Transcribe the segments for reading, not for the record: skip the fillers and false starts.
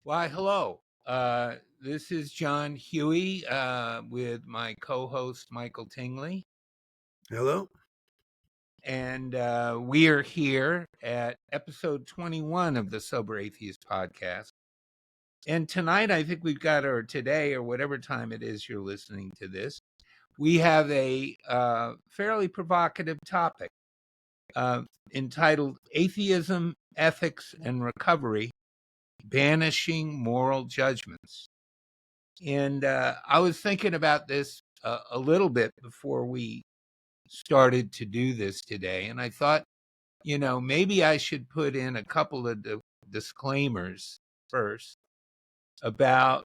Why, hello. This is John Huey with my co host, Michael Tingley. Hello. And we are here at episode 21 of the Sober Atheist podcast. And tonight, I think we've got, or today, or whatever time it is you're listening to this, we have a fairly provocative topic entitled Atheism, Ethics, and Recovery Banishing Moral Judgments. And I was thinking about this a little bit before we started to do this today. And I thought, maybe I should put in a couple of disclaimers first about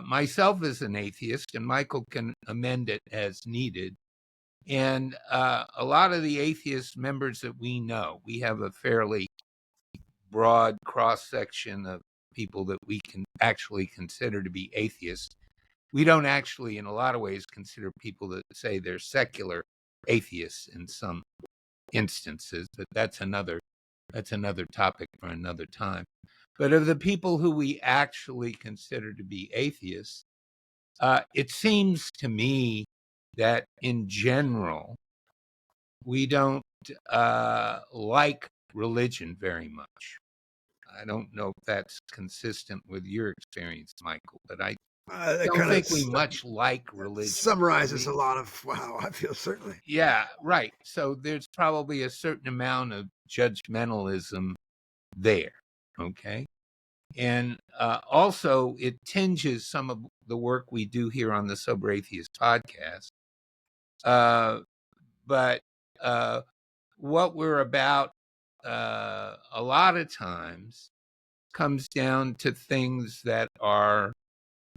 myself as an atheist, and Michael can amend it as needed. And a lot of the atheist members that we know, we have a fairly broad cross section of people that we can actually consider to be atheists. We don't actually, in a lot of ways, consider people that say they're secular atheists in some instances, but that's another topic for another time. But of the people who we actually consider to be atheists, it seems to me that in general, we don't like religion very much. I don't know if that's consistent with your experience, Michael, but I That don't kind of think we much like religion. summarizes a lot of wow. I feel certainly. Yeah, right. So there's probably a certain amount of judgmentalism there. Okay. And also, it tinges some of the work we do here on the Sober Atheist podcast. But what we're about a lot of times comes down to things that are,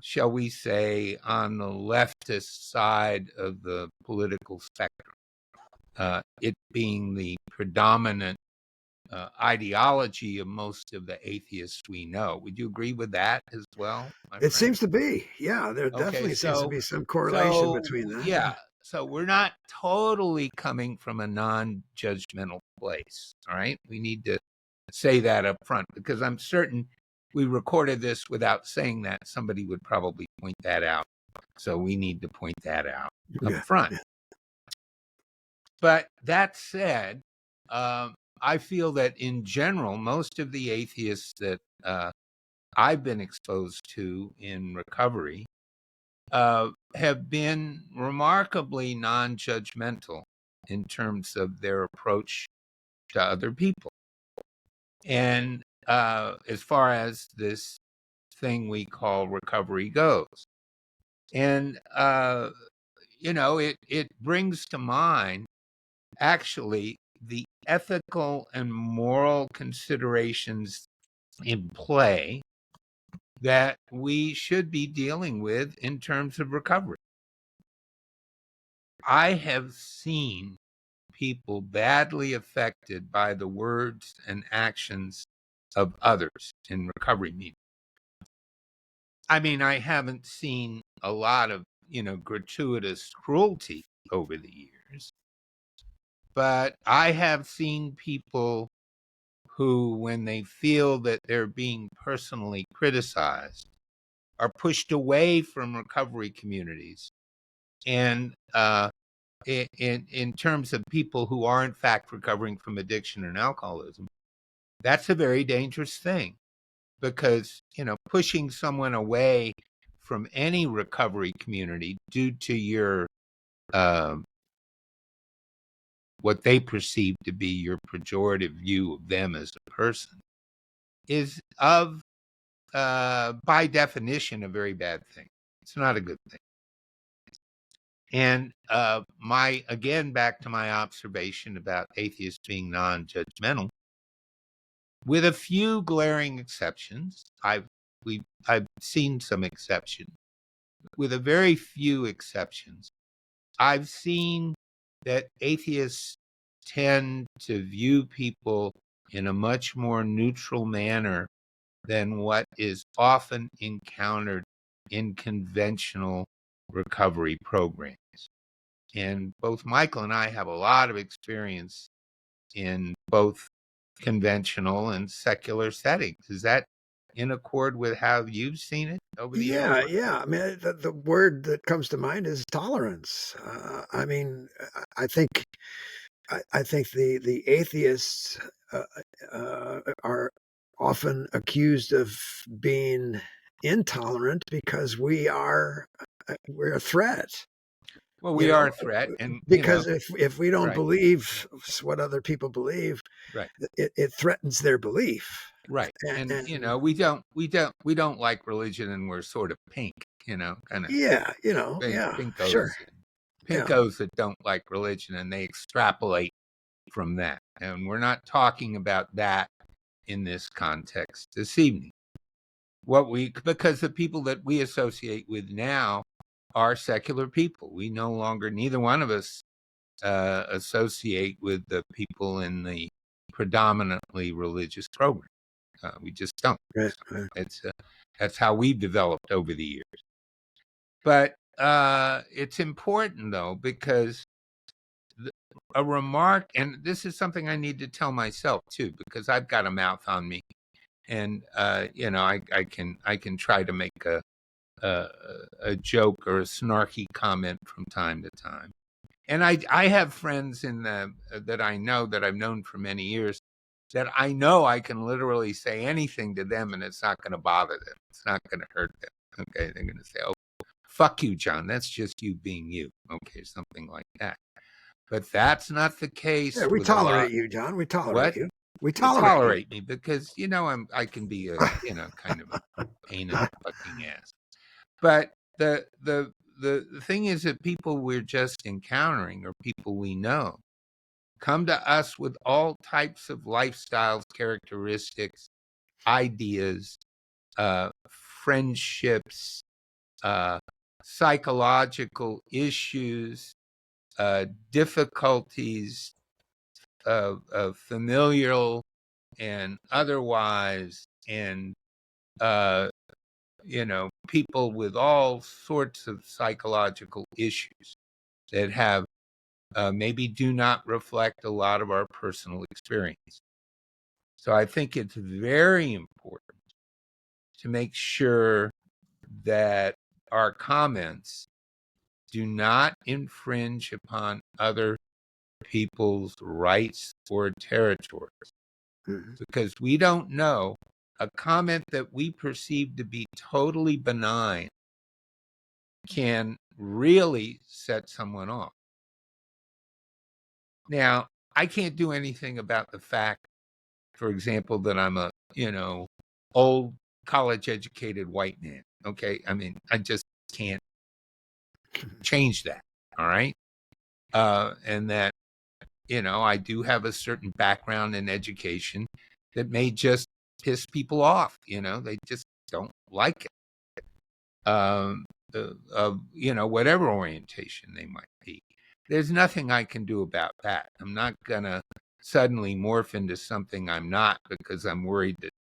shall we say, on the leftist side of the political spectrum. It being the predominant ideology of most of the atheists we know. Would you agree with that as well, my It friend? seems to be. Yeah, there Okay, definitely seems to be some correlation so between that. yeah, so we're not totally coming from a non-judgmental place. All right, we need to say that up front because I'm certain we recorded this without saying that somebody would probably point that out. So we need to point that out up Yeah. front. Yeah. But that said, I feel that in general, most of the atheists that I've been exposed to in recovery have been remarkably non-judgmental in terms of their approach to other people. And as far as this thing we call recovery goes. And, it brings to mind actually the ethical and moral considerations in play that we should be dealing with in terms of recovery. I have seen people badly affected by the words and actions of others in recovery meetings. I mean, I haven't seen a lot of, gratuitous cruelty over the years, but I have seen people who, when they feel that they're being personally criticized, are pushed away from recovery communities. And in terms of people who are in fact recovering from addiction and alcoholism, that's a very dangerous thing because pushing someone away from any recovery community due to your what they perceive to be your pejorative view of them as a person is by definition a very bad thing. It's not a good thing. And back to my observation about atheists being non-judgmental, with a few glaring exceptions. I've seen some exceptions. With a very few exceptions, I've seen that atheists tend to view people in a much more neutral manner than what is often encountered in conventional recovery programs. And both Michael and I have a lot of experience in both conventional and secular settings. Is that in accord with how you've seen it over the years? Yeah. I mean, the word that comes to mind is tolerance. I mean, I think I think the atheists uh, are often accused of being intolerant because we're a threat. Well, You we are know, a threat, and because if we don't right, believe what other people believe, right, it threatens their belief. right, And, and and we don't like religion, and we're sort of pink, kind of yeah, yeah, sure, yeah, pinkos that don't like religion, and they extrapolate from that. And we're not talking about that in this context this evening. Because the people that we associate with now are secular people. We no longer, neither one of us associate with the people in the predominantly religious program. We just don't. right, So right. that's how we've developed over the years. But it's important though, because a remark, and this is something I need to tell myself too, because I've got a mouth on me, and I can try to make a a joke or a snarky comment from time to time. And I have friends that I know, that I've known for many years, that I know I can literally say anything to them and it's not going to bother them. It's not going to hurt them. Okay, they're going to say, "Oh, fuck you, John. That's just you being you." Okay, something like that. But that's not the Yeah, case we with a lot. tolerate you, John. We tolerate What? you. We You tolerate you. tolerate me because I can be a kind of a pain in the fucking ass. But the thing is that people we're just encountering, or people we know, come to us with all types of lifestyles, characteristics, ideas, friendships, uh, psychological issues, difficulties, familial and otherwise, and uh, people with all sorts of psychological issues that have maybe do not reflect a lot of our personal experience. So I think it's very important to make sure that our comments do not infringe upon other people's rights or territories, Mhm. because we don't know. A comment that we perceive to be totally benign can really set someone off. Now, I can't do anything about the fact, for example, that I'm a, old college educated white man. Okay. I mean, I just can't change that. All right. And that, I do have a certain background in education that may just piss people off. They just don't like it. Whatever orientation they might be. There's nothing I can do about that. I'm not going to suddenly morph into something I'm not because I'm worried that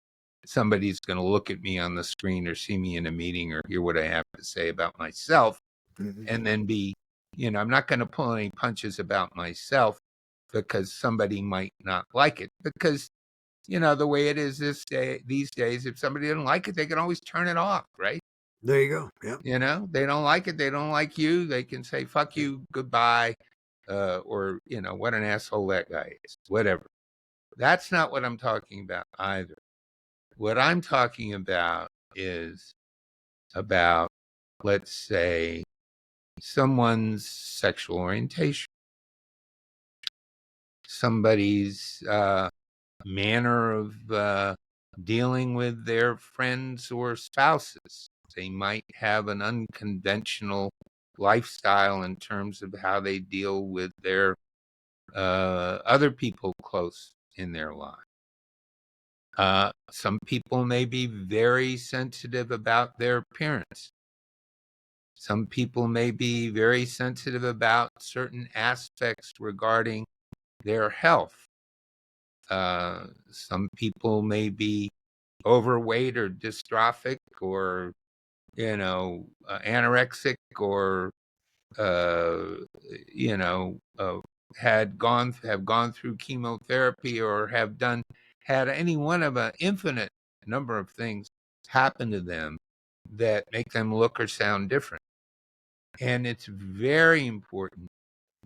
somebody's going to look at me on the screen or see me in a meeting or hear what I have to say about myself Mhm. and then I'm not going to pull any punches about myself because somebody might not like it. Because, the way it is these days, if somebody doesn't like it, they can always turn it off, right? There you go. Yeah. They don't like it. They don't like you. They can say, fuck Yeah. you, goodbye. Or, what an asshole that guy is, whatever. That's not what I'm talking about either. What I'm talking about is about, let's say, someone's sexual orientation, somebody's manner of dealing with their friends or spouses. They might have an unconventional lifestyle in terms of how they deal with their other people close in their life. Some people may be very sensitive about their appearance. Some people may be very sensitive about certain aspects regarding their health. Some people may be overweight or dystrophic or, anorexic or, you know, uh, have gone through chemotherapy or had any one of an infinite number of things happen to them that make them look or sound different. And it's very important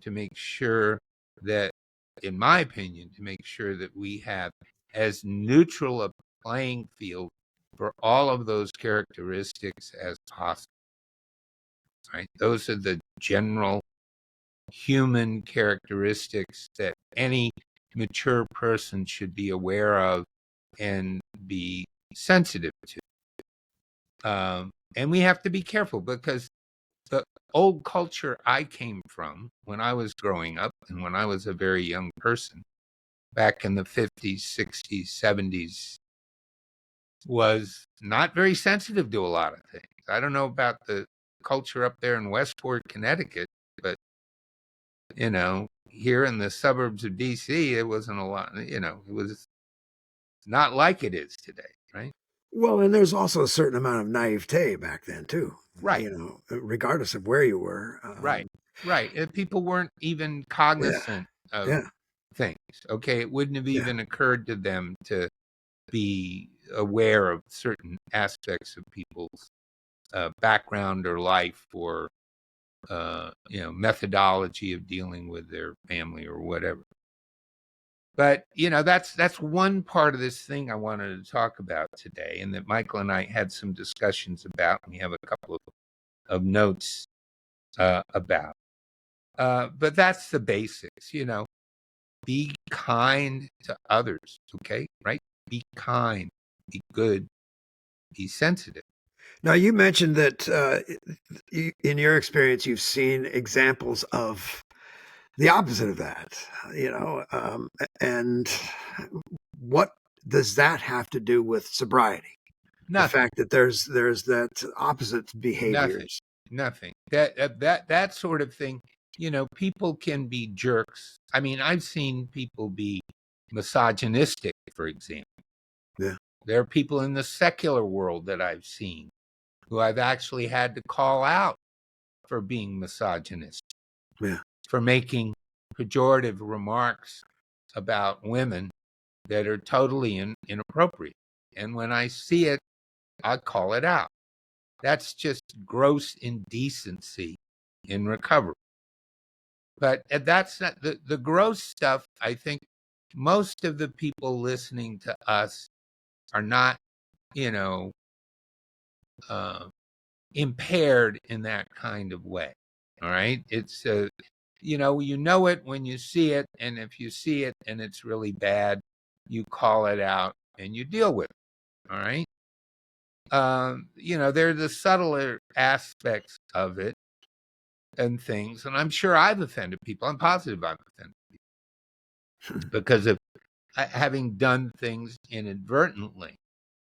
to make sure that, in my opinion, to make sure that we have as neutral a playing field for all of those characteristics as possible. Right? Those are the general human characteristics that any mature person should be aware of and be sensitive to. And we have to be careful because the old culture I came from when I was growing up and when I was a very young person back in the 50s, 60s, 70s was not very sensitive to a lot of things. I don't know about the culture up there in Westport, Connecticut, but here in the suburbs of DC, it wasn't a lot, it was not like it is today, right? Well, and there's also a certain amount of naivete back then too. Right. Regardless of where you were. Right. People weren't even Yeah. cognizant of Yeah. things. Okay. It wouldn't have Yeah. even occurred to them to be aware of certain aspects of people's background or life or methodology of dealing with their family or whatever. But that's one part of this thing I wanted to talk about today, and that Michael and I had some discussions about. And we have a couple of notes about. But that's the basics. Be kind to others. Okay, right? Be kind. Be good. Be sensitive. Now, you mentioned that in your experience, you've seen examples of the opposite of that, and what does that have to do with sobriety? The Nothing. fact that there's that opposite behaviors. Nothing. That sort of thing. People can be jerks. I mean, I've seen people be misogynistic, for example. Yeah. There are people in the secular world that I've seen who I've actually had to call out for being misogynist, Yeah. for making pejorative remarks about women that are totally inappropriate. And when I see it, I call it out. That's just gross indecency in recovery. But that's not the gross stuff. I think most of the people listening to us are not, impaired in that kind of way. All right. It's, you know it when you see it. And if you see it and it's really bad, you call it out and you deal with it. All right. There are the subtler aspects of it and things. And I'm sure I've offended people. I'm positive I've offended people because of having done things inadvertently.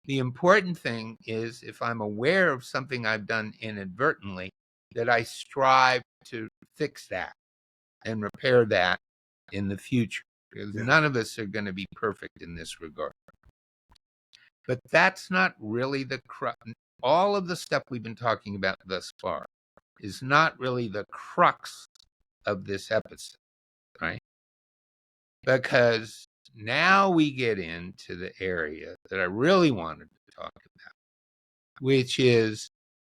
The important thing is if I'm aware of something I've done inadvertently, that I strive to fix that and repair that in the future. Because none of us are going to be perfect in this regard. But that's not really the crux. All of the stuff we've been talking about thus far is not really the crux of this episode, right? Because now we get into the area that I really wanted to talk about, which is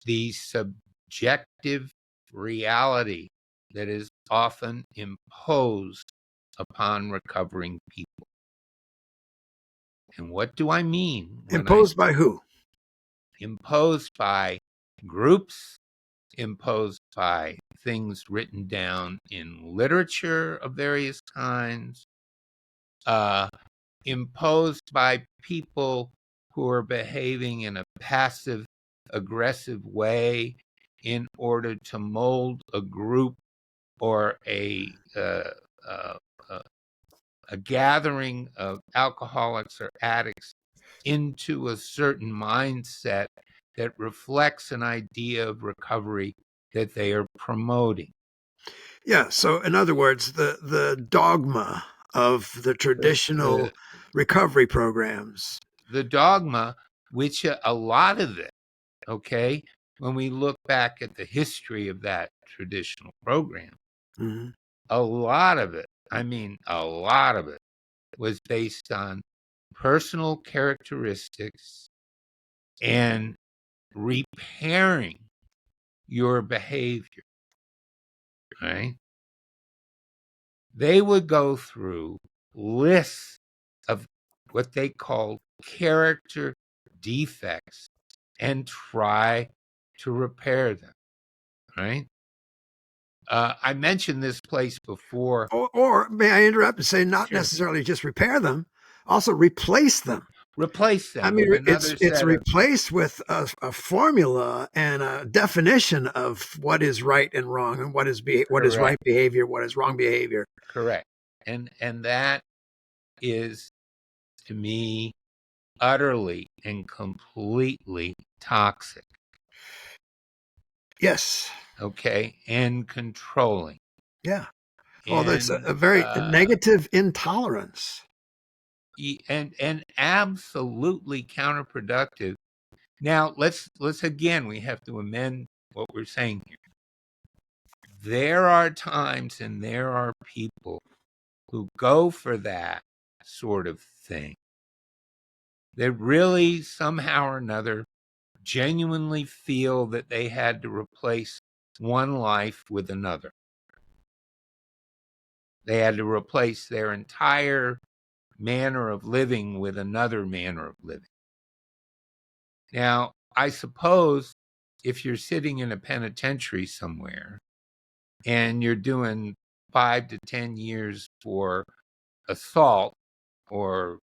the subjective reality that is often imposed upon recovering people. And what do I mean? Imposed by who? Imposed by groups, imposed by things written down in literature of various kinds, imposed by people who are behaving in a passive, aggressive way in order to mold a group or a gathering of alcoholics or addicts into a certain mindset that reflects an idea of recovery that they are promoting. Yeah. So, in other words, the dogma of the traditional recovery programs. The dogma, which a lot of it, okay, when we look back at the history of that traditional program, a lot of it, I mean, a lot of it was based on personal characteristics and repairing your behavior, right? They would go through lists of what they called character defects and try to repair them, right? I mentioned this place before. Or may I interrupt and say, not Sure. necessarily just repair them, also replace them. Replace I them mean, with another it's set of replaced with a formula and a definition of what is right and wrong, and what is right correct, behavior, what is wrong behavior. correct, and that is, to me, utterly and completely toxic. Yes. Okay, and controlling, Yeah. Oh, that's and a very negative intolerance. and absolutely counterproductive. Now let's again, we have to amend what we're saying here. There are times and there are people who go for that sort of thing, that really somehow or another genuinely feel that they had to replace one life with another. They had to replace their entire manner of living with another manner of living. Now, I suppose if you're sitting in a penitentiary somewhere and you're doing 5 to 10 years for assault or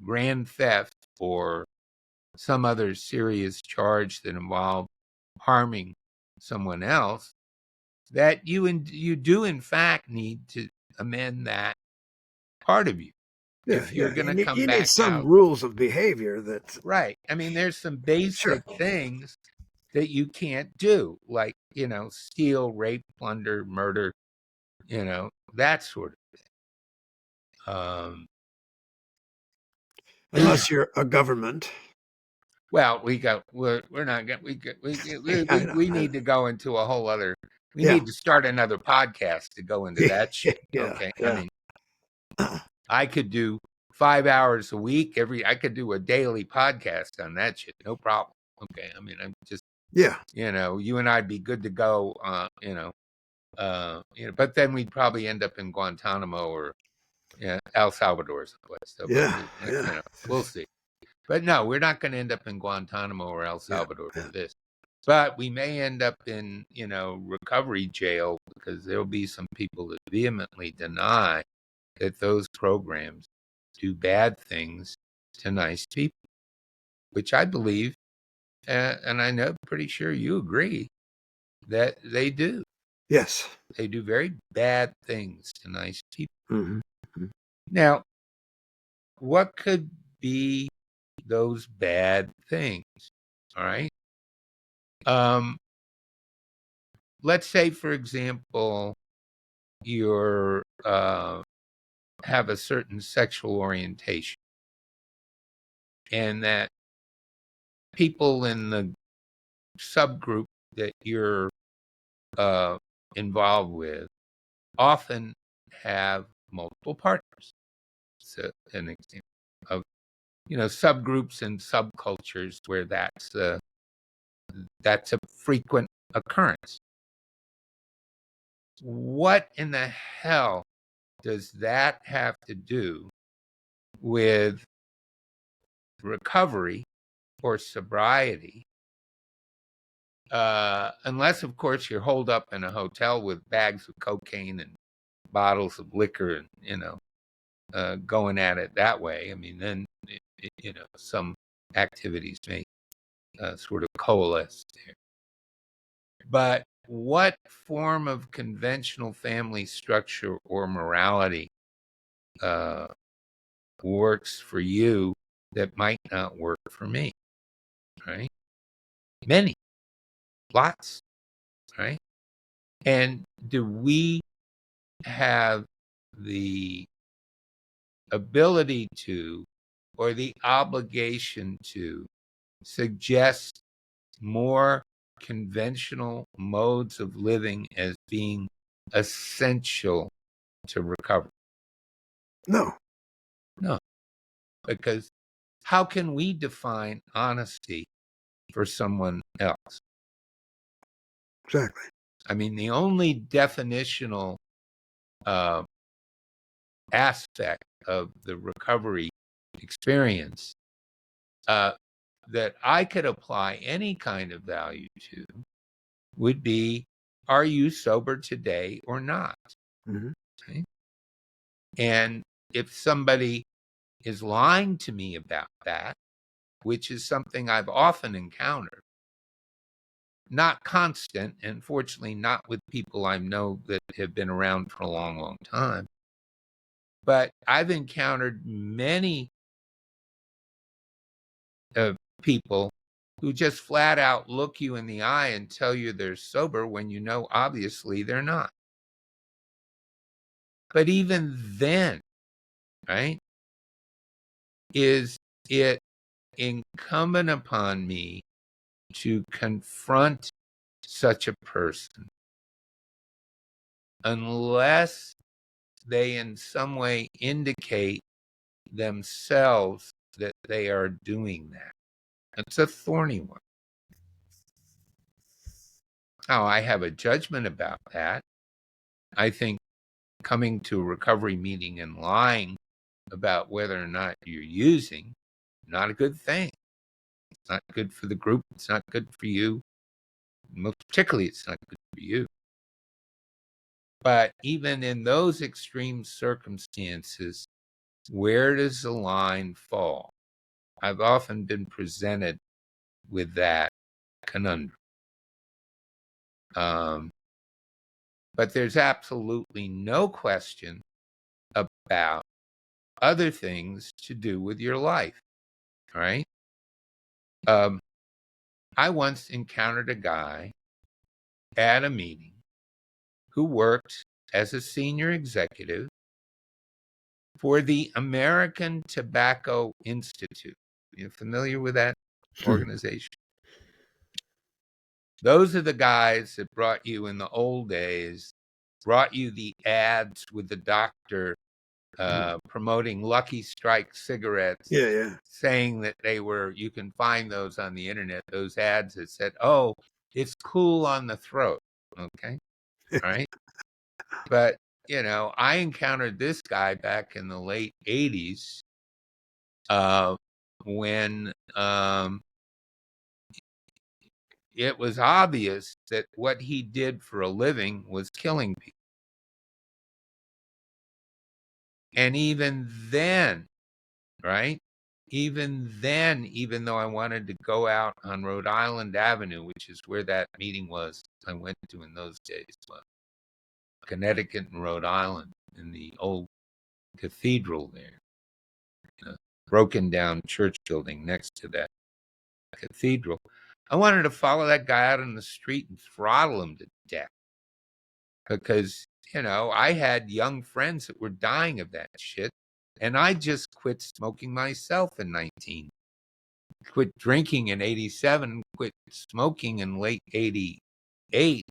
grand theft or some other serious charge that involved harming someone else, that you do in fact need to amend that part of you Yeah, if you're yeah. going to come You need back some out. rules of behavior that. Right. I mean, there's some Sure. basic things that you can't do, like, steal, rape, plunder, murder, that sort of thing. Unless you're a government. Well, we're not going I know. we I know. need to go into a whole other, we Yeah. need to start another podcast to go into that shit. Yeah. Okay. I Yeah. mean, I could do 5 hours a week. I could do a daily podcast on that shit. No problem. Okay. I mean, I'm just, Yeah. you and I'd be good to go, but then we'd probably end up in Guantanamo or El Salvador someplace. So, but Yeah. Yeah. we'll see. But no, we're not going to end up in Guantanamo or El Yeah. Salvador Yeah. for this. But we may end up in, recovery jail, because there'll be some people that vehemently deny that those programs do bad things to nice people, which I believe, and I know, pretty sure you agree, that they do. Yes. They do very bad things to nice people. Mm-hmm. Mm-hmm. Now, what could be those bad things? All right. Let's say, for example, you're have a certain sexual orientation, and that people in the subgroup that you're involved with often have multiple partners. So, an example of subgroups and subcultures where that's a frequent occurrence. What in the hell does that have to do with recovery or sobriety? Unless, of course, you're holed up in a hotel with bags of cocaine and bottles of liquor and, going at it that way. I mean, then, some activities may sort of coalesce there. But what form of conventional family structure or morality works for you that might not work for me? Right? Many, lots, right? And do we have the ability to, or the obligation to, suggest more conventional modes of living as being essential to recovery? No. No, because how can we define honesty for someone else. Exactly. I mean, the only definitional aspect of the recovery experience that I could apply any kind of value to would be, are you sober today or not? Mm-hmm. Okay? And if somebody is lying to me about that, which is something I've often encountered, not constant, and fortunately not with people I know that have been around for a long, long time, but I've encountered many people who just flat out look you in the eye and tell you they're sober when you know obviously they're not. But even then, right, is it incumbent upon me to confront such a person unless they in some way indicate themselves that they are doing that? It's a thorny one. Now, I have a judgment about that. I think coming to a recovery meeting and lying about whether or not you're using, not a good thing. It's not good for the group. It's not good for you. Most particularly, it's not good for you. But even in those extreme circumstances, where does the line fall? I've often been presented with that conundrum. But there's absolutely no question about other things to do with your life, right? I once encountered a guy at a meeting who worked as a senior executive for the American Tobacco Institute. Are you familiar with that organization? Those are the guys that brought you in the old days, brought you the ads with the doctor promoting Lucky Strike cigarettes, Yeah. saying that you can find those on the internet, those ads that said, oh, it's cool on the throat. Okay. All right. But, I encountered this guy back in the late 80s when it was obvious that what he did for a living was killing people. And even then, right? Even then, even though I wanted to go out on Rhode Island Avenue, which is where that meeting was, I went to in those days, Connecticut and Rhode Island, in the old cathedral there, broken down church building next to that cathedral. I wanted to follow that guy out on the street and throttle him to death because, I had young friends that were dying of that shit. And I just quit smoking myself in 19. Quit drinking in 87, quit smoking in late 88.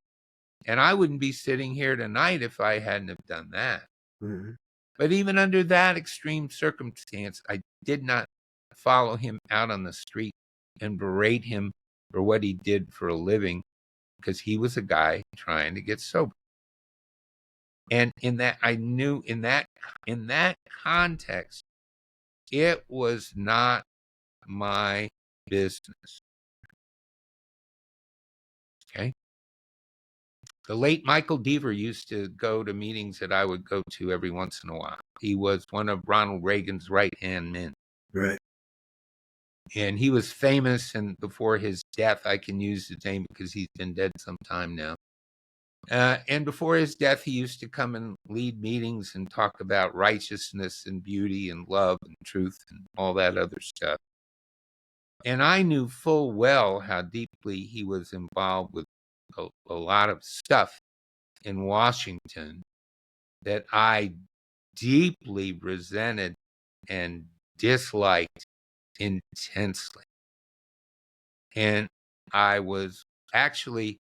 And I wouldn't be sitting here tonight if I hadn't have done that. Mm-hmm. But even under that extreme circumstance, I did not follow him out on the street and berate him for what he did for a living, because he was a guy trying to get sober. And in that, I knew in that context, it was not my business. Okay. The late Michael Deaver used to go to meetings that I would go to every once in a while. He was one of Ronald Reagan's right-hand men. Right. And he was famous, and before his death, I can use his name because he's been dead some time now. And before his death, he used to come and lead meetings and talk about righteousness and beauty and love and truth and all that other stuff. And I knew full well how deeply he was involved with a lot of stuff in Washington that I deeply resented and disliked intensely. And I was actually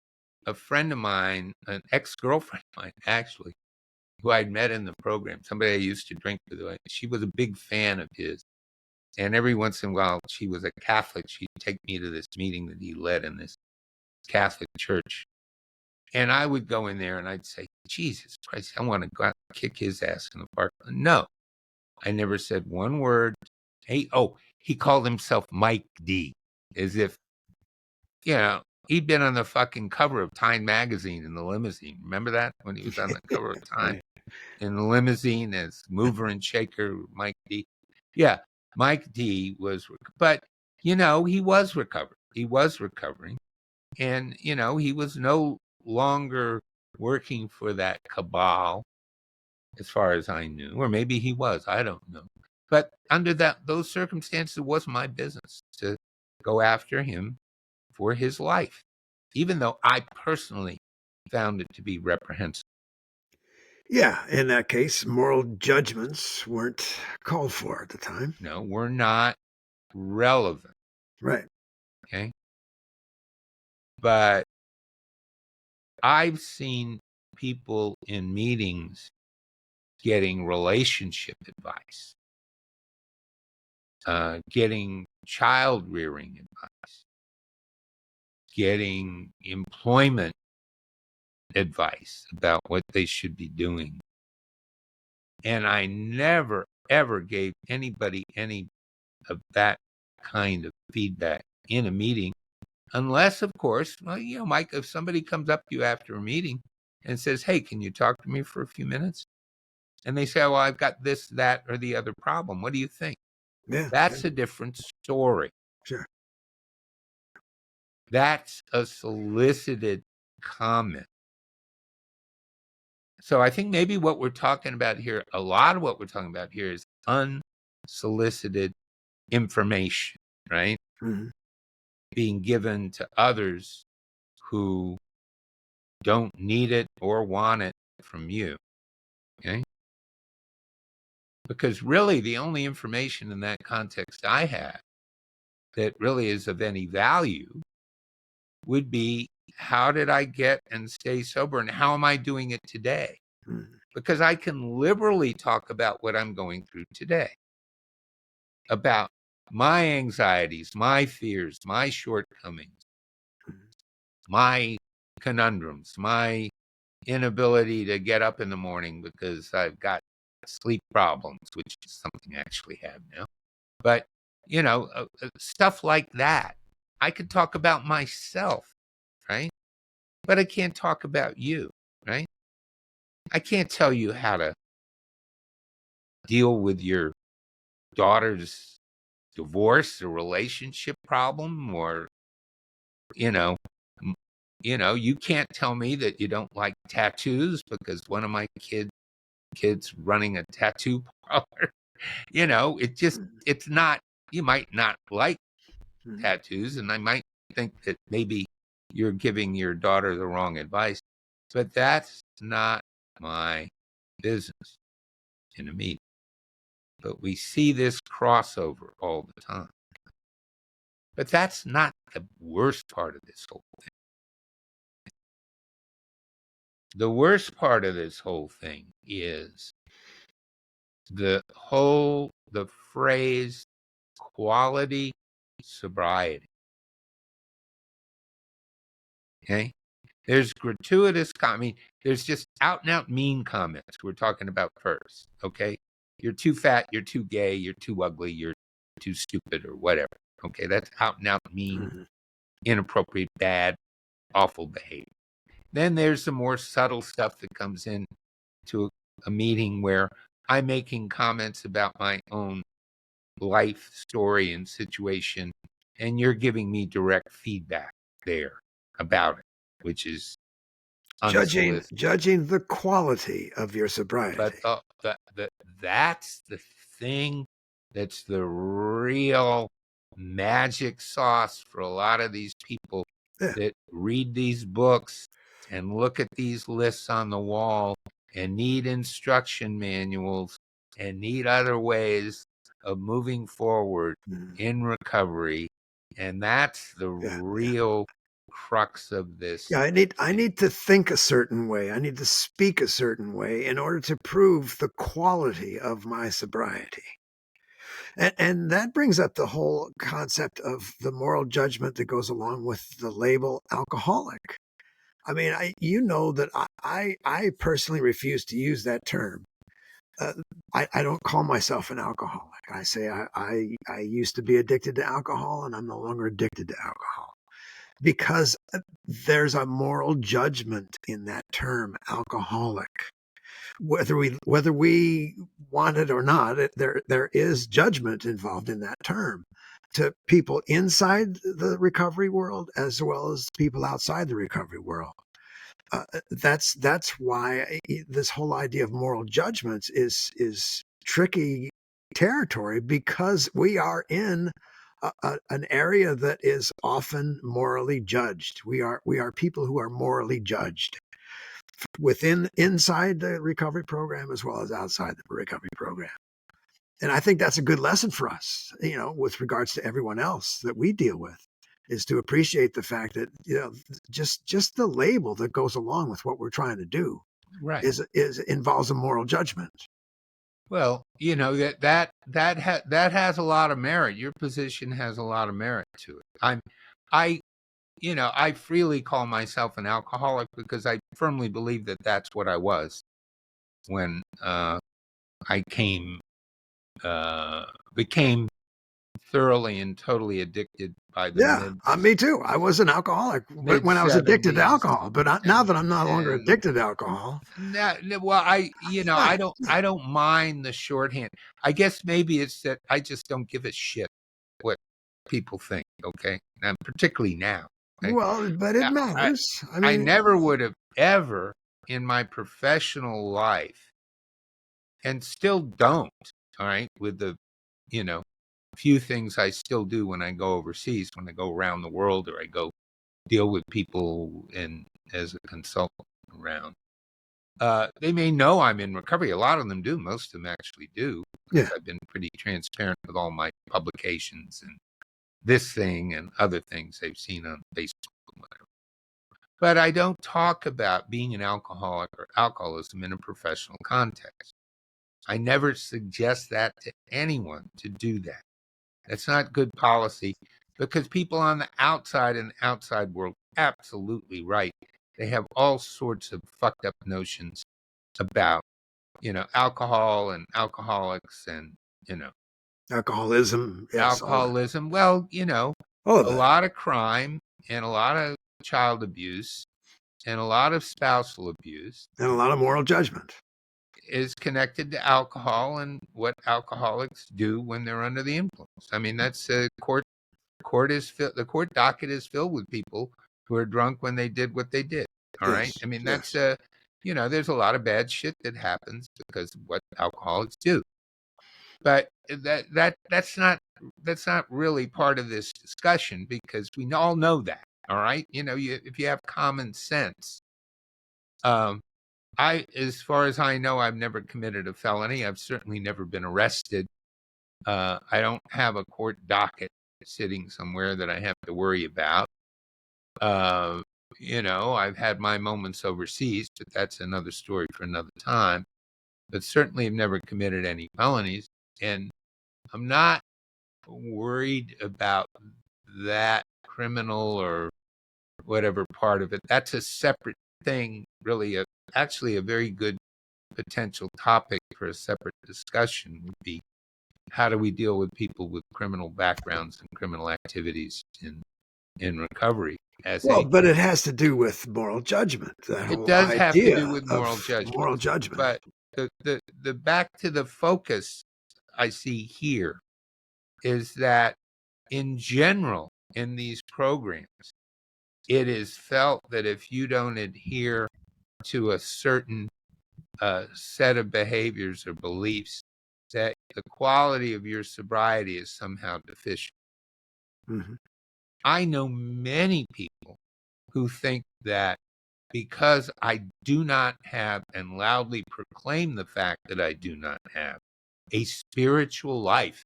a friend of mine, an ex-girlfriend of mine, actually, who I'd met in the program, somebody I used to drink with. She was a big fan of his. And every once in a while, she was a Catholic. She'd take me to this meeting that he led in this Catholic church. And I would go in there and I'd say, Jesus Christ, I want to go out and kick his ass in the park. No, I never said one word. He called himself Mike D, as if, he'd been on the fucking cover of Time magazine in the limousine. Remember that when he was on the cover of Time Right. in the limousine as mover and shaker, Mike D? Yeah, Mike D was, but he was recovered. He was recovering, and he was no longer working for that cabal, as far as I knew, or maybe he was. I don't know. But under those circumstances, it wasn't my business to go after him for his life, even though I personally found it to be reprehensible. Yeah, in that case, moral judgments weren't called for at the time. No, we're not relevant. Right. Okay. But I've seen people in meetings getting relationship advice, getting child rearing advice, getting employment advice about what they should be doing. And I never, ever gave anybody any of that kind of feedback in a meeting, unless, of course, Mike, if somebody comes up to you after a meeting and says, hey, can you talk to me for a few minutes? And they say, well, I've got this, that, or the other problem. What do you think? Yeah. That's a different story. Sure. That's a solicited comment. So I think maybe what we're talking about here, a lot of what we're talking about here is unsolicited information, right? Mm-hmm. Being given to others who don't need it or want it from you. Okay. Because really the only information in that context I have that really is of any value would be, how did I get and stay sober, and how am I doing it today? Mm-hmm. Because I can liberally talk about what I'm going through today, about my anxieties, my fears, my shortcomings, my conundrums, my inability to get up in the morning because I've got sleep problems, which is something I actually have now. But, stuff like that. I could talk about myself, right? But I can't talk about you, right? I can't tell you how to deal with your daughter's divorce or relationship problem, or, you can't tell me that you don't like tattoos because one of my kids running a tattoo parlor. It's not, you might not like Mm-hmm. tattoos, and I might think that maybe you're giving your daughter the wrong advice, but that's not my business in a meeting. But we see this crossover all the time. But that's not the worst part of this whole thing. The worst part of this whole thing is the phrase quality sobriety. Okay. There's gratuitous, there's just out and out mean comments we're talking about first. Okay. You're too fat, you're too gay, you're too ugly, you're too stupid, or whatever. Okay. That's out and out mean, Mm-hmm. inappropriate, bad, awful behavior. Then there's some more subtle stuff that comes in to a meeting where I'm making comments about my own life story and situation, and you're giving me direct feedback there about it, which is unsolicited. Judging the quality of your sobriety. But that's the thing that's the real magic sauce for a lot of these people Yeah. that read these books and look at these lists on the wall and need instruction manuals and need other ways of moving forward in recovery. And that's the Yeah. real crux of this. Yeah, I need to think a certain way. I need to speak a certain way in order to prove the quality of my sobriety. And that brings up the whole concept of the moral judgment that goes along with the label alcoholic. I mean, you know that I personally refuse to use that term. Uh, I don't call myself an alcoholic. I say I used to be addicted to alcohol, and I'm no longer addicted to alcohol, because there's a moral judgment in that term, alcoholic. Whether we want it or not, there is judgment involved in that term, to people inside the recovery world as well as people outside the recovery world. That's why this whole idea of moral judgments is tricky territory, because we are in an area that is often morally judged. We are people who are morally judged inside the recovery program as well as outside the recovery program. And I think that's a good lesson for us, with regards to everyone else that we deal with, is to appreciate the fact that, just the label that goes along with what we're trying to do Right. is involves a moral judgment. Well, that has a lot of merit. Your position has a lot of merit to it. I I freely call myself an alcoholic because I firmly believe that that's what I was when I became thoroughly and totally addicted by the Yeah, me too. I was an alcoholic mid when I was addicted to 70s, alcohol, but now that I'm no longer and addicted to alcohol. well, Right. I don't mind the shorthand. I guess maybe it's that I just don't give a shit what people think. Okay, and particularly now. Okay, Well, but it now, matters. I I mean, never would have ever in my professional life, and still don't. All right, with the you know few things I still do when I go overseas, when I go around the world, or I go deal with people in as a consultant around. They may know I'm in recovery. A lot of them do. Most of them actually do, because yeah. I've been pretty transparent with all my publications and this thing and other things they've seen on Facebook and whatever. But I don't talk about being an alcoholic or alcoholism in a professional context. I never suggest that to anyone to do that. That's not good policy, because people on the outside and the outside world, absolutely right. They have all sorts of fucked up notions about, alcohol and alcoholics and, Alcoholism, yes, all that. alcoholism. Well, All of a that. lot of crime and a lot of child abuse and a lot of spousal abuse And a lot of moral judgment. is connected to alcohol and what alcoholics do when they're under the influence. I mean, that's the court docket is filled with people who are drunk when they did what they did. All right. Yes, I mean, that's yes. there's a lot of bad shit that happens because of what alcoholics do. But that's not really part of this discussion, because we all know that. All right. If you have common sense, um, as far as I know, I've never committed a felony. I've certainly never been arrested. I don't have a court docket sitting somewhere that I have to worry about. Uh, I've had my moments overseas, but that's another story for another time. But certainly, I've never committed any felonies, and I'm not worried about that criminal or whatever part of it. That's a separate thing, really. Actually, a very good potential topic for a separate discussion would be, how do we deal with people with criminal backgrounds and criminal activities in recovery as Well, but atheists? it has to do with moral judgment, that It whole does have to idea do with moral of judgment, moral judgment. but the back to the focus I see here is that in general in these programs, it is felt that if you don't adhere to a certain set of behaviors or beliefs, that the quality of your sobriety is somehow deficient. Hmm. I know many people who think that because I do not have and loudly proclaim the fact that I do not have a spiritual life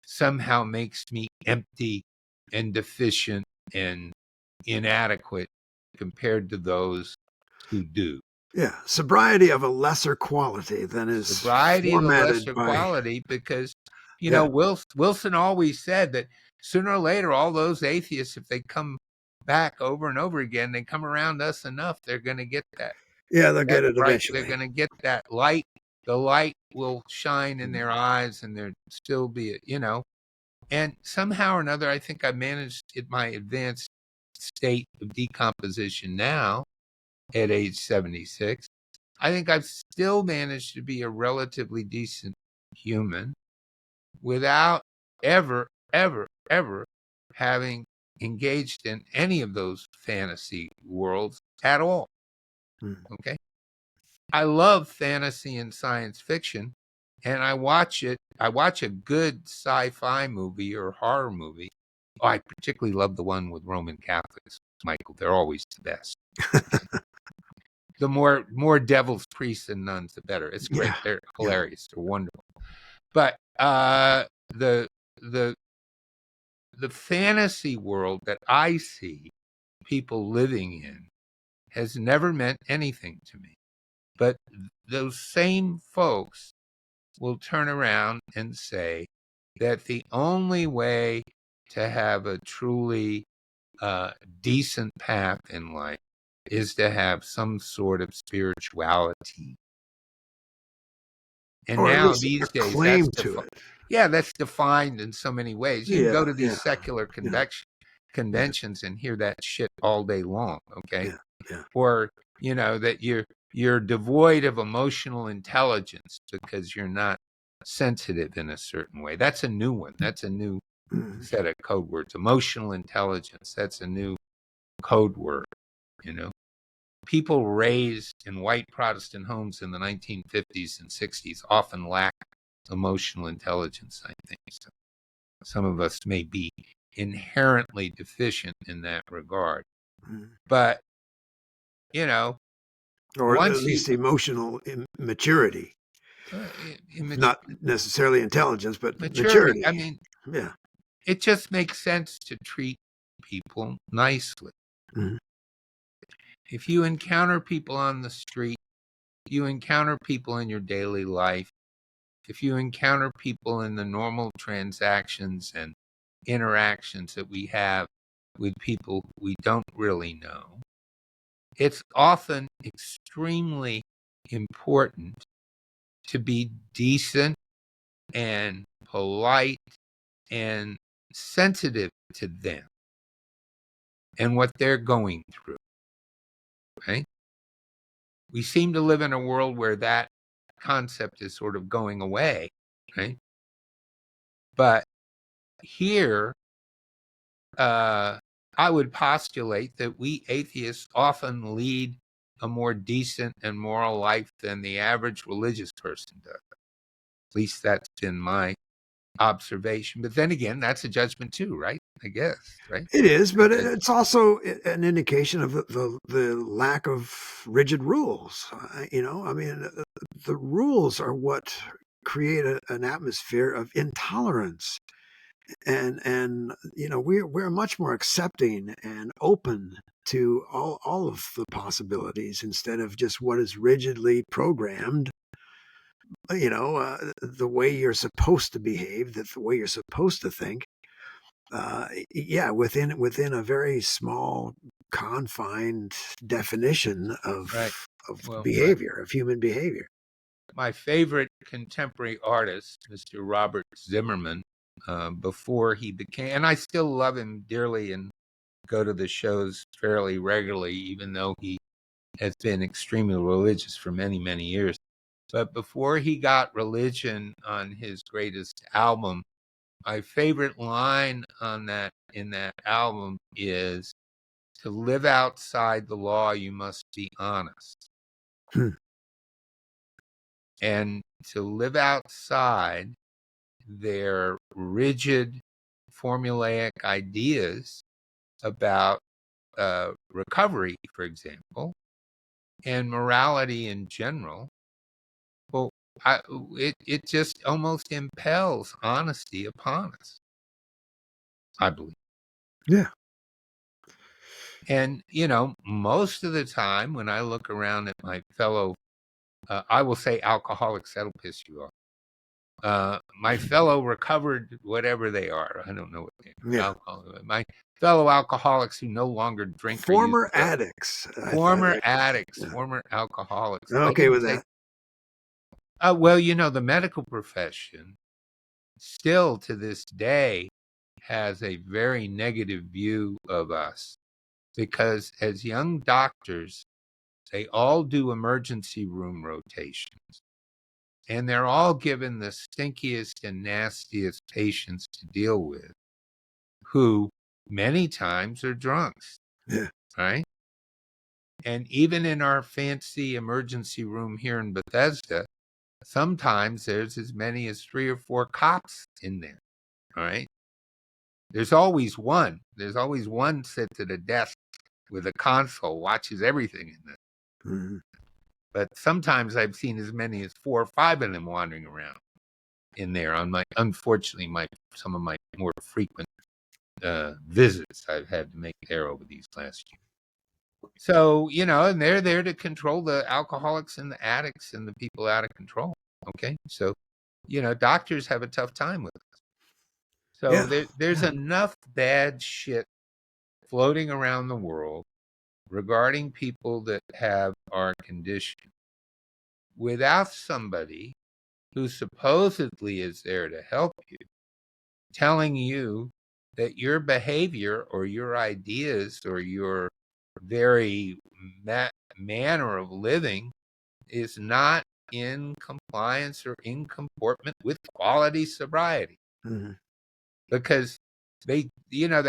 somehow makes me empty and deficient and inadequate compared to those who do. Yeah, sobriety of a lesser quality than is Sobriety of a formatted lesser by. quality, because You know, Yeah. Wilson always said that sooner or later, all those atheists, if they come back over and over again, they come around us enough, they're going to get Yeah, they'll that get it bright, they're eventually. going to get that light. The light will shine in their eyes and there still be, and somehow or another, I think I managed in my advanced state of decomposition now at age 76. I think I've still managed to be a relatively decent human without ever, ever, ever having engaged in any of those fantasy worlds at all. Mm. Okay. I love fantasy and science fiction, and I watch it. I watch a good sci-fi movie or horror movie. Oh, I particularly love the one with Roman Catholics, Michael. They're always the best. The more devils, priests, and nuns, the better. It's great. Yeah. They're Yeah. hilarious. They're wonderful. But the the the fantasy world that I see people living in has never meant anything to me. But those same folks will turn around and say that the only way to have a truly decent path in life is to have some sort of spirituality. And Or at now least a these days, claim to it. that's defined in so many ways. You can Yeah. go to these Yeah. secular Yeah. Yeah. conventions and hear that shit all day long. Okay, Yeah. Yeah. or that you're devoid of emotional intelligence because you're not sensitive in a certain way. That's a new one. That's a new Mm. set of code words. Emotional intelligence. That's a new code word. You know, people raised in white Protestant homes in the 1950s and 60s often lacked emotional intelligence, I think. So some of us may be inherently deficient in that regard. Mm. But, you know, Or at once you, least emotional maturity, uh, not necessarily intelligence, but maturity, I maturity. mean, Yeah. it just makes sense to treat people nicely. Mm. If you encounter people on the street, you encounter people in your daily life, if you encounter people in the normal transactions and interactions that we have with people we don't really know, it's often extremely important to be decent and polite and sensitive to them and what they're going through, right? We seem to live in a world where that concept is sort of going away, right? But here, I would postulate that we atheists often lead a more decent and moral life than the average religious person does. At least that's been my observation. But then again, that's a judgment too, right? I guess, right? It is, A but judgment. it's also an indication of the lack of rigid rules. I mean, the rules are what create an atmosphere of intolerance, and we're much more accepting and open to all of the possibilities instead of just what is rigidly programmed. The way you're supposed to behave, the way you're supposed to think. Yeah, within a very small, confined definition Right. of Well, behavior, of human behavior. my favorite contemporary artist, Mr. Robert Zimmerman, before he became, and I still love him dearly and go to the shows fairly regularly, even though he has been extremely religious for many, many years. But before he got religion on his greatest album, my favorite line on that in that album is, to live outside the law, you must be honest. Hmm. And to live outside their rigid, formulaic ideas about recovery, for example, and morality in general, well, it just almost impels honesty upon us, I believe. Yeah. And, most of the time when I look around at my fellow, I will say alcoholics, that'll piss you off. my fellow recovered, whatever they are, I don't know what they are, Yeah. my fellow alcoholics who no longer drink or use Former drugs. addicts. I Former like that. addicts, Yeah. former alcoholics. I'm I okay didn't with say, that. well, the medical profession still to this day has a very negative view of us because as young doctors, they all do emergency room rotations and they're all given the stinkiest and nastiest patients to deal with who many times are drunks, Yeah. right? And even in our fancy emergency room here in Bethesda, sometimes there's as many as 3 or 4 cops in there, right? There's always one. There's always one sits at a desk with a console, watches everything in there. Mhm. But sometimes I've seen as many as 4 or 5 of them wandering around in there on unfortunately, some of my more frequent visits I've had to make there over these last years. So, and they're there to control the alcoholics and the addicts and the people out of control. Okay. So, doctors have a tough time with it. So Yeah. there's Yeah. enough bad shit floating around the world regarding people that have our condition without somebody who supposedly is there to help you, telling you that your behavior or your ideas or your very manner of living is not in compliance or in comportment with quality sobriety. Mhm. Because they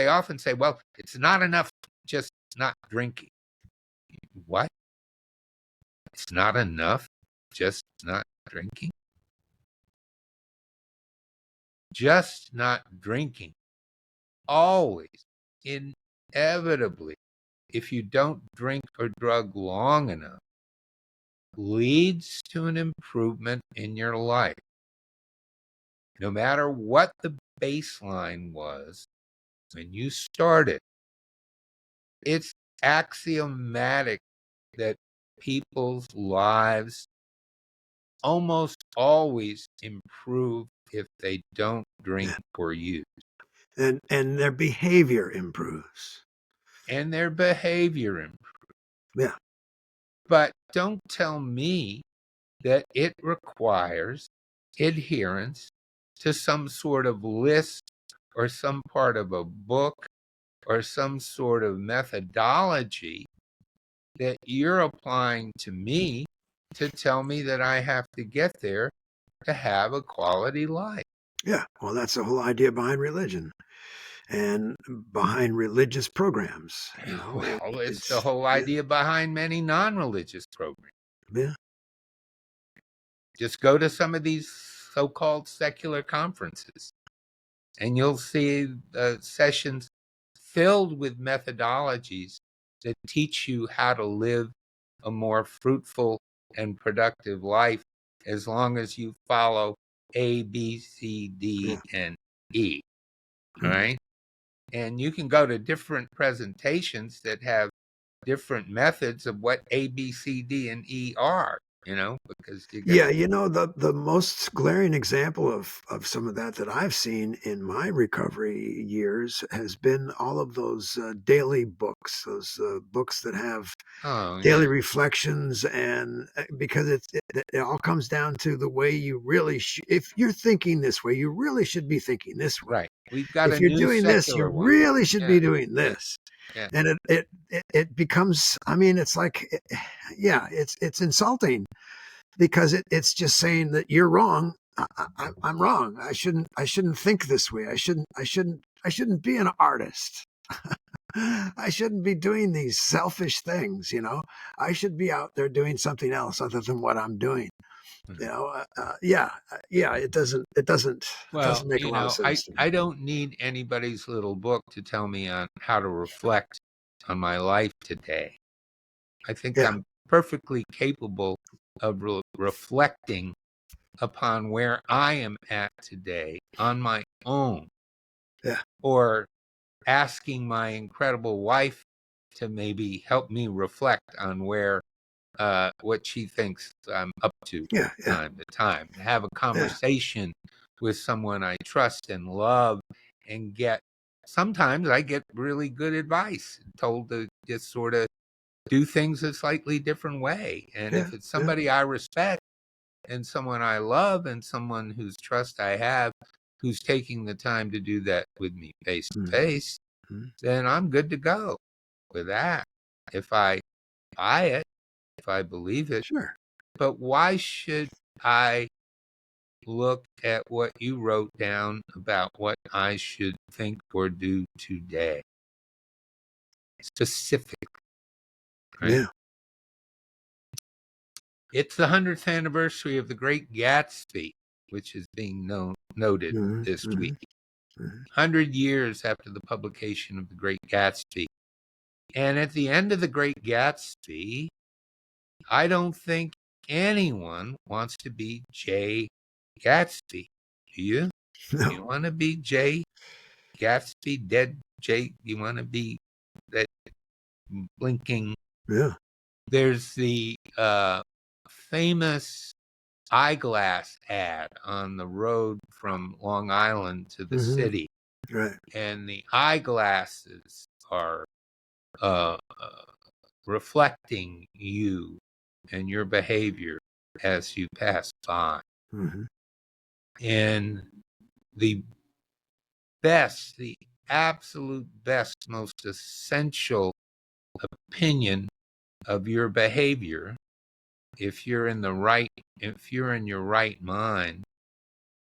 often say, well, it's not enough just not drinking. What? It's not enough just not drinking? Just not drinking always, inevitably, if you don't drink or drug long enough, leads to an improvement in your life. No matter what the baseline was when you started, it's axiomatic that people's lives almost always improve if they don't drink Yeah. or use. And their behavior improves. And their behavior improves. Yeah. But don't tell me that it requires adherence to some sort of list or some part of a book or some sort of methodology that you're applying to me to tell me that I have to get there to have a quality life. Yeah. Well, that's the whole idea behind religion and behind religious programs. Well, it's the It's whole yeah. idea behind many non-religious programs. Yeah. Just go to some of these so-called secular conferences and you'll see sessions filled with methodologies that teach you how to live a more fruitful and productive life as long as you follow A, B, C, D, Yeah. and E. All Mhm. right. And you can go to different presentations that have different methods of what A, B, C, D, and E are, because you got, Yeah, the most glaring example of some of that I've seen in my recovery years has been all of those daily books, those books that have oh, daily yeah, reflections, and because it all comes down to the way you really if you're thinking this way, you really should be thinking this way. right. We've got If a you're new doing this, you secular one. really should Yeah, be doing yeah, this. yeah. And it becomes, I mean, it's like, yeah, it's insulting because it's just saying that you're wrong. I'm wrong. I shouldn't think this way. I shouldn't be an artist. I shouldn't be doing these selfish things. I should be out there doing something else other than what I'm doing. Yeah, yeah. It doesn't Well, make a lot of sense to me. I don't need anybody's little book to tell me on how to reflect on my life today. I think Yeah, I'm perfectly capable of reflecting upon where I am at today on my own, yeah, or asking my incredible wife to maybe help me reflect on what she thinks I'm up to yeah, from yeah, time to time, to have a yeah, conversation with someone I trust and love, and sometimes I get really good advice, told to just sort of do things a slightly different way. And Yeah. if it's Yeah. somebody I respect and someone I love and someone whose trust I have, who's taking the time to do that with me face to Mm, face, mm. then I'm good to go with that. If I buy it, if I believe it. Sure. But why should I look at what you wrote down about what I should think or do today? Specific, right? Yeah. It's the 100th anniversary of The Great Gatsby, which is being noted Mhm, this week. mhm, mhm. 100 years after the publication of The Great Gatsby. And at the end of The Great Gatsby, I don't think anyone wants to be Jay Gatsby. Do you? Do you No. want to be Jay Gatsby, dead Jay? You want to be that blinking? Yeah. There's the famous eyeglass ad on the road from Long Island to the Mhm. city, Right. and the eyeglasses are uh, uh, reflecting you and your behavior as you pass by. Mhm. And the best, the absolute best, most essential opinion of your behavior, if you're in your right mind,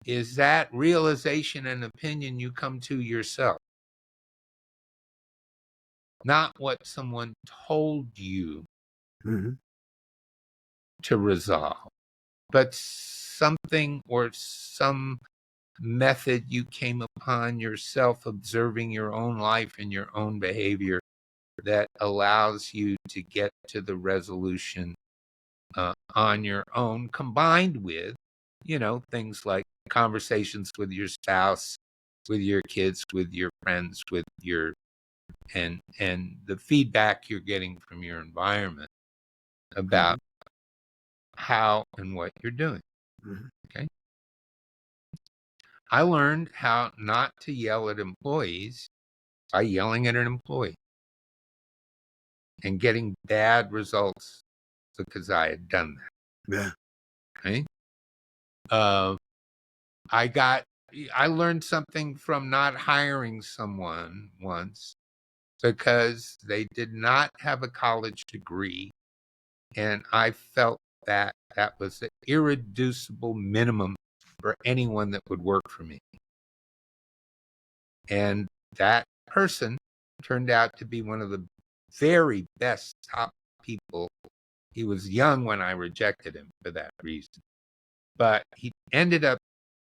is that realization and opinion you come to yourself, not what someone told you Mhm. to resolve, but something or some method you came upon yourself, observing your own life and your own behavior, that allows you to get to the resolution on your own, combined with, things like conversations with your spouse, with your kids, with your friends, with your and the feedback you're getting from your environment about Mhm. how and what you're doing. Mhm. Okay. I learned how not to yell at employees by yelling at an employee and getting bad results because I had done Yeah. that. Okay. Uh, I got I learned something from not hiring someone once because they did not have a college degree, and I felt that that was the irreducible minimum for anyone that would work for me. And that person turned out to be one of the very best top people. He was young when I rejected him for that reason, but he ended up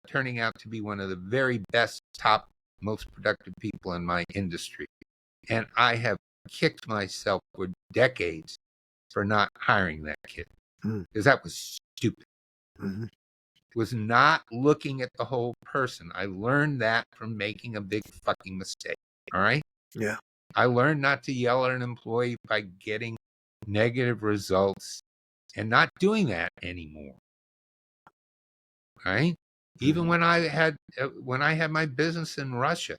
turning out to be one of the very best, top, most productive people in my industry. And I have kicked myself for decades for not hiring that kid Mm. because that was stupid. Mhm. Was not looking at the whole person. I learned that from making a big fucking mistake. All right. Yeah. I learned not to yell at an employee by getting negative results and not doing that anymore. Right. Even Mhm. when I had my business in Russia,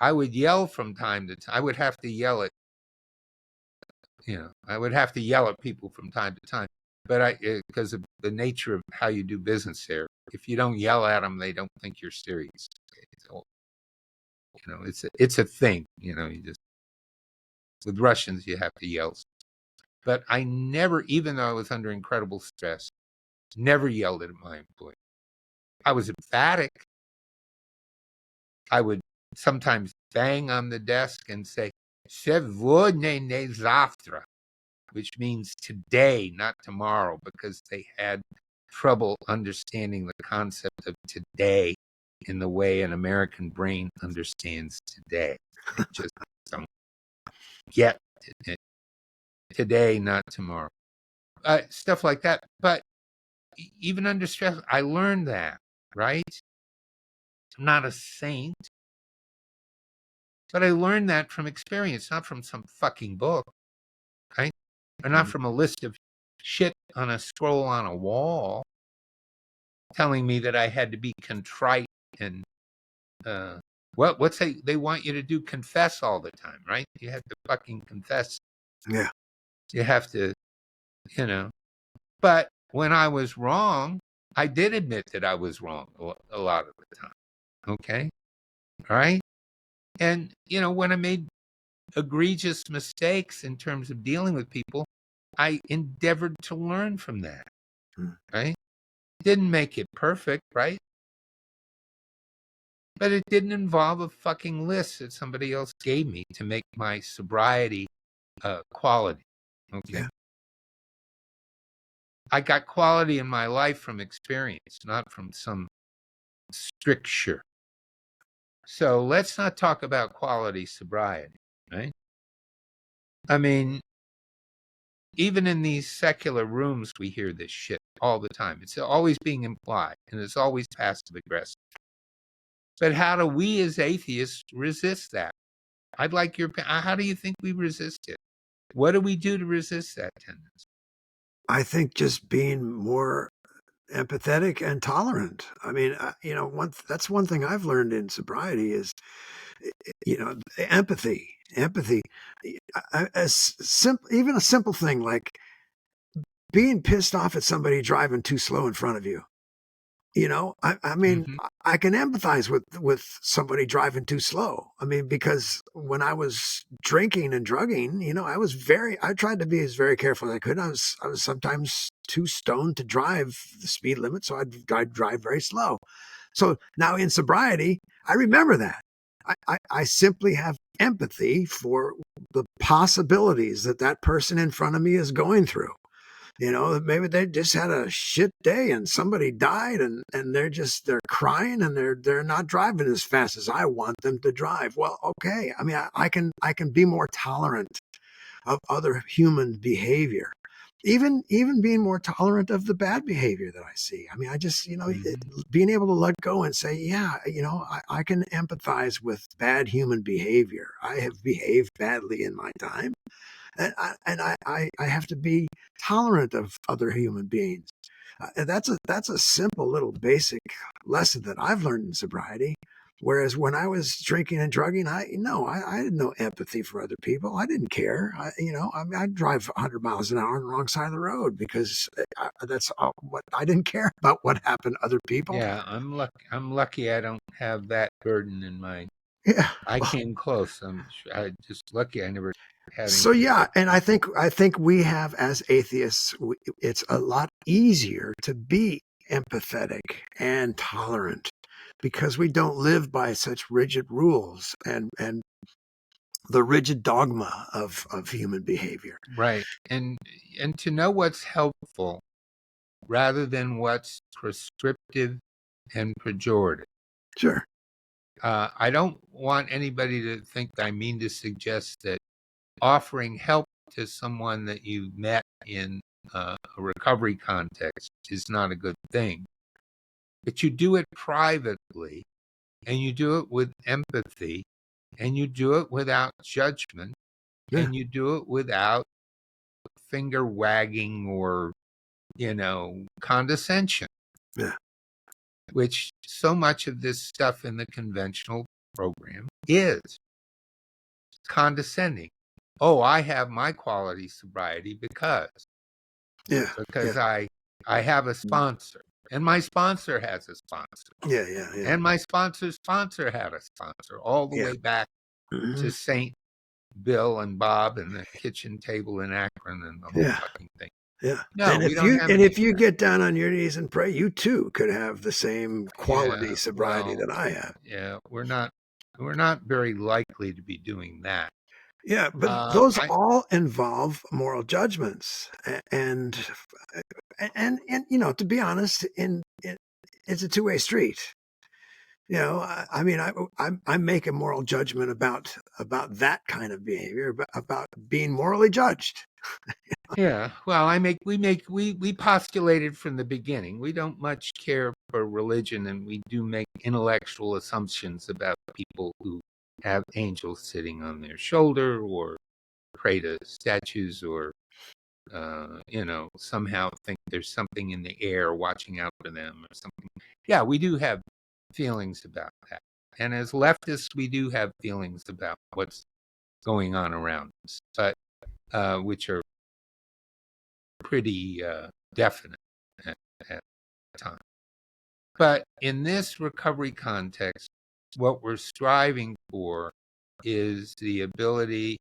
I would yell from time to time. I would have to yell at, I would have to yell at people from time to time. But because of the nature of how you do business there, if you don't yell at them, they don't think you're serious. So, it's a thing. You just with Russians, you have to yell. But I never, even though I was under incredible stress, never yelled at my employee. I was emphatic. I would sometimes bang on the desk and say, "Сегодня, не завтра," which means today, not tomorrow, because they had trouble understanding the concept of today in the way an American brain understands today. They just don't get it. Today, not tomorrow. Stuff like that. But even under stress, I learned that, right? I'm not a saint, but I learned that from experience, not from some fucking book, right? Or not Mhm. from a list of shit on a scroll on a wall. telling me that I had to be contrite and what's they want you to do, confess all the time, right? You have to fucking confess. Yeah. You have to, you know. But when I was wrong, I did admit that I was wrong a lot of the time. Okay? All right? And, when I made egregious mistakes in terms of dealing with people, I endeavored to learn from that, Mm. right? Didn't make it perfect, right? But it didn't involve a fucking list that somebody else gave me to make my sobriety quality. Okay. Yeah. I got quality in my life from experience, not from some stricture. So let's not talk about quality sobriety, right? I mean, even in these secular rooms, we hear this shit all the time. It's always being implied, and it's always passive aggressive. But how do we as atheists resist that? I'd like how do you think we resist it? What do we do to resist that tendency? I think just being more empathetic and tolerant. I mean, that's one thing I've learned in sobriety is, empathy. Empathy. Even a simple thing like being pissed off at somebody driving too slow in front of you. I mean, Mm-hmm. I can empathize with somebody driving too slow. I mean, because when I was drinking and drugging, I tried to be as very careful as I could. I was sometimes too stoned to drive the speed limit, so I'd drive very slow. So now in sobriety, I remember that. I simply have empathy for the possibilities that person in front of me is going through. Maybe they just had a shit day and somebody died and they're crying and they're not driving as fast as I want them to drive. Well, okay. I mean, I can be more tolerant of other human behavior. Even being more tolerant of the bad behavior that I see. I mean, I just, Mm-hmm. being able to let go and say, yeah, I can empathize with bad human behavior. I have behaved badly in my time and I have to be tolerant of other human beings. That's a simple little basic lesson that I've learned in sobriety. Whereas when I was drinking and drugging, I had no empathy for other people. I didn't care. I'd drive 100 miles an hour on the wrong side of the road because that's what I didn't care about what happened to other people. Yeah, I'm lucky I don't have that burden in my. Yeah. I came close. I just lucky I never had So anything. yeah, and I think we have as atheists, it's a lot easier to be empathetic and tolerant because we don't live by such rigid rules and the rigid dogma of human behavior. Right. And to know what's helpful rather than what's prescriptive and pejorative. Sure. I don't want anybody to think I mean to suggest that offering help to someone that you met in a recovery context is not a good thing. But you do it privately, and you do it with empathy, and you do it without judgment, Yeah. and you do it without finger wagging or, condescension, Yeah. which so much of this stuff in the conventional program is condescending. Oh, I have my quality sobriety because Yeah. because Yeah. I have a sponsor, and my sponsor has a sponsor, Yeah. Yeah. Yeah. and my sponsor's sponsor had a sponsor, all the Yeah. way back Mhm. to Saint Bill and Bob and the kitchen table in Akron and the whole Yeah. fucking thing. Yeah. No, And we if don't you have and any if of you that. get down on your knees and pray, you too could have the same quality Yeah, sobriety well, that I have. yeah, we're not very likely to be doing that. Yeah, but those I all involve moral judgments, and to be honest, it's a two-way street. I mean, I make a moral judgment about that kind of behavior, about being morally judged. Yeah, well, we postulated from the beginning. We don't much care for religion, and we do make intellectual assumptions about people who have angels sitting on their shoulder or pray to statues or somehow think there's something in the air watching out for them or something. Yeah, we do have feelings about that. And as leftists, we do have feelings about what's going on around us, but which are pretty definite at the time. But in this recovery context, what we're striving for is the ability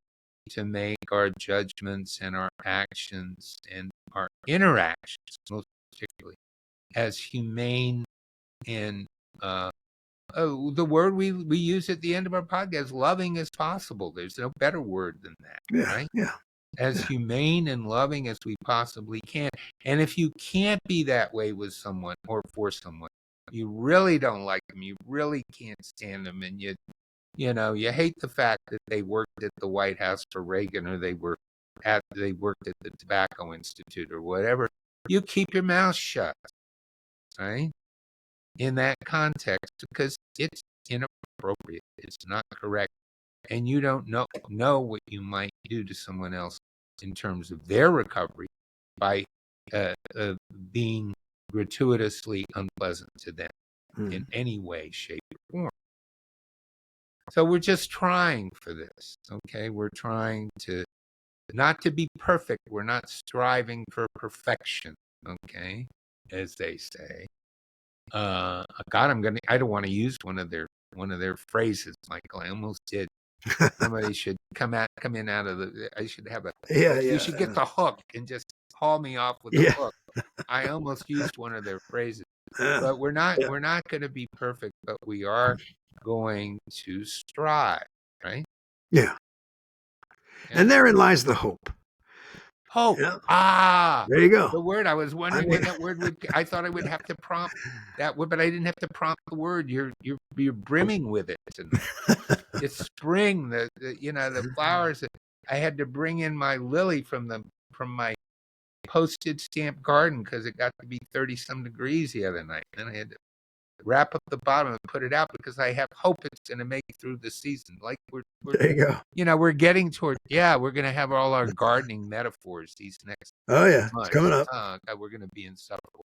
to make our judgments and our actions and our interactions, most particularly, as humane and the word we use at the end of our podcast, loving as possible. There's no better word than that, Yeah, right? yeah. As humane and loving as we possibly can. And if you can't be that way with someone or for someone, you really don't like them, you really can't stand them, and you hate the fact that they worked at the White House for Reagan, or they worked at the Tobacco Institute or whatever, you keep your mouth shut, right? In that context, because it's inappropriate, it's not correct, and you don't know what you might do to someone else in terms of their recovery by being gratuitously unpleasant to them in any way, shape, or form. So we're just trying for this, okay? We're trying to not to be perfect. We're not striving for perfection, okay? As they say. God, I don't want to use one of their phrases, Michael. I almost did. Somebody should come in out of I should have you should get the hook and just haul me off with the hook. I almost used one of their phrases. But we're not going to be perfect, but we are going to strive, right? Yeah. And therein lies the hope. Hope. Yeah. There you go. The word. I was wondering when that word would. I thought I would have to prompt that word, but I didn't have to prompt the word. You're brimming with it tonight. It's spring. The flowers. I had to bring in my lily from my postage stamp garden because it got to be 30-some degrees the other night. And I had to wrap up the bottom and put it out because I have hope it's going to make it through the season. Like there you go. We're getting toward. Yeah, we're going to have all our gardening metaphors these next. Oh yeah, months. It's coming up. God, we're going to be insufferable.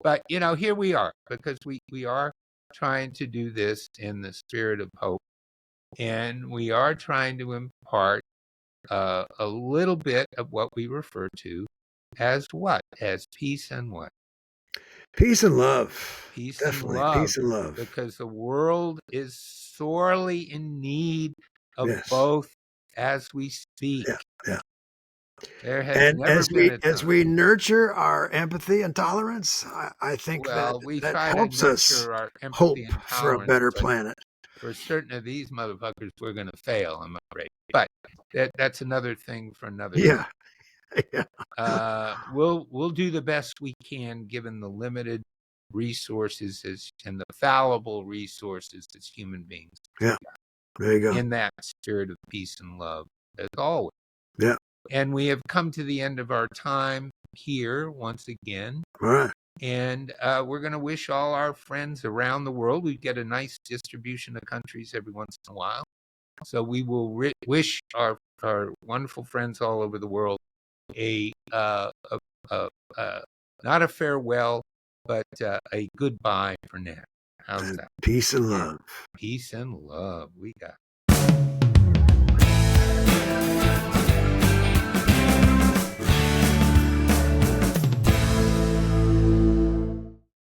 But here we are because we are trying to do this in the spirit of hope, and we are trying to impart a little bit of what we refer to as what? As peace and what? Peace and love. Peace Definitely. and love. Peace and love. Because the world is sorely in need of both as we speak. Yeah. There has never been a time. As we nurture our empathy and tolerance, I think we that try helps to us nurture our empathy hope and for a better planet. For certain of these motherfuckers, we're going to fail, I'm afraid. But that's another thing for another time. Yeah. We'll do the best we can given the limited resources and the fallible resources as human beings. Yeah. There you go. In that spirit of peace and love, as always. Yeah. And we have come to the end of our time here once again. All right. And we're going to wish all our friends around the world. We get a nice distribution of countries every once in a while. So we will wish our wonderful friends all over the world not a farewell, but a goodbye for now. How's that? Peace and love. Peace and love. We got.